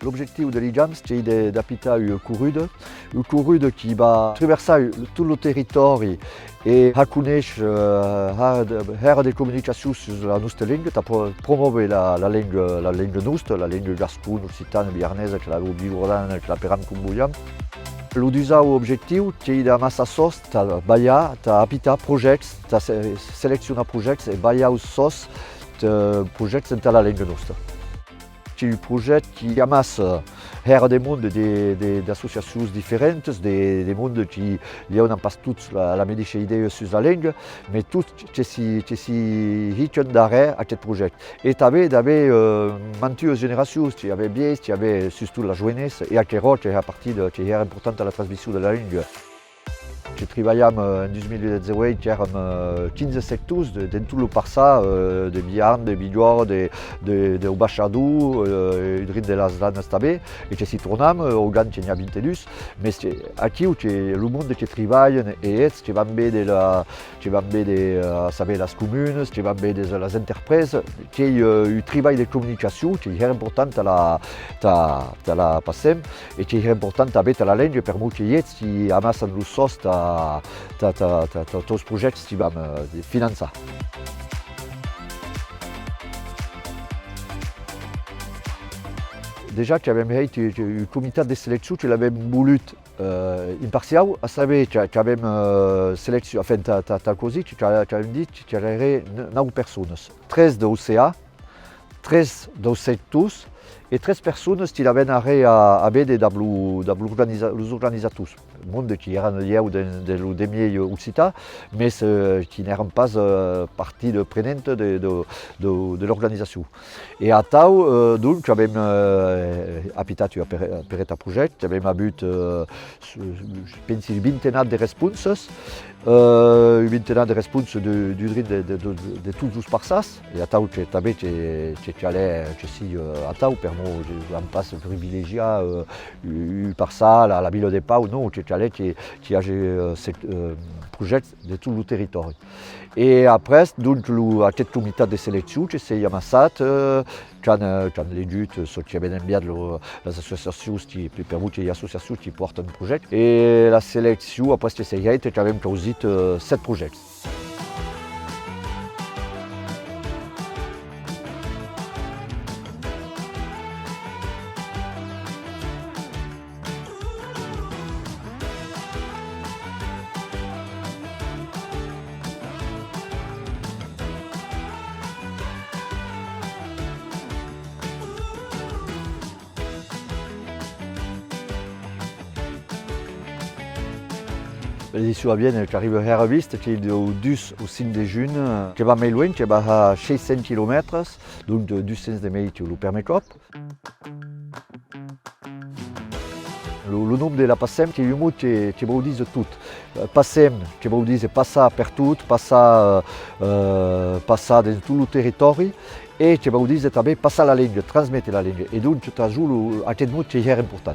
L'objectif de l'IJAM, c'est d'appliquer une courue qui va traverser tout le territoire et connaître l'aire de communication sur la nostra langue, pour promouvoir la langue nostra, la langue gascone, occitane, biarnaise, la bijordane, la peram kumboyam. Le deuxième objectif, c'est d'appliquer projets, de sélectionner projets et de projets dans la langue nostra. C'est un projet qui amasse des mondes d'associations différentes, des mondes qui n'ont pas tous la même idée sur la langue, mais tous qui sont d'arrêt à ce projet. Et il y avait plusieurs générations, il y avait bien, il y avait surtout la jeunesse et à Kéro, qui est importante à la transmission de la langue. J'ai travaillé en 2018 avec 15 secteurs dans tout le Parsa, de Biarn, de Bigorre, de Bachadou, de las Lanes també, et je tournam, au Gant il y a 22, mais ici le monde qui travaille et qui va de las communes, qui va de las entreprises, qui est un travail de communication qui est important à la PASSEM et qui est important à la langue pour nous qui amassent le sos tous projets qui vont financer. Déjà, tu avais un comité de sélection qui l'avait voulu impartial, à savoir tu avais sélection, enfin, tu avais dit que tu avais 9 personnes, 13 de l'OCA, 13 de secteurs et 13 personnes qui avaient arrêté à aider les organisateurs. Le monde qui est lié au demi occitane, mais qui n'étaient pas partie prenante de l'organisation. Et à Tau, donc, tu avais appliqué per ta projet, tu avais but, je pense, une vingtaine de réponses. Une vingtaine de réponses de tous les parsas. Et à Tau, tu allais à Tau, pour moi, je passe privilégié par ça, la ville de Pau, non, tu allais, qui a ce projet de tout le territoire. Et après, donc, à cette comité de sélection, tu sais, Yamassat, quand les luttes, qui avaient bien les associations, qui permettent les associations qui portent un projet. Et la sélection, après, tu sais, tu avais choisi 7 projets. L'édition à Vienne qui arrive à Reviste, qui est du 2 au 5 de juin, qui va plus loin, qui va à 600 km, donc de 200 de mai qui le permet cop. Le nom de la PASSEM, c'est un mot qui vous dit tout. PASSEM, qui vous dit passer partout, passer dans tout le territoire, et qui vous dit passer la langue, transmettre la langue. Et donc, tu as joué à quel mot qui est important.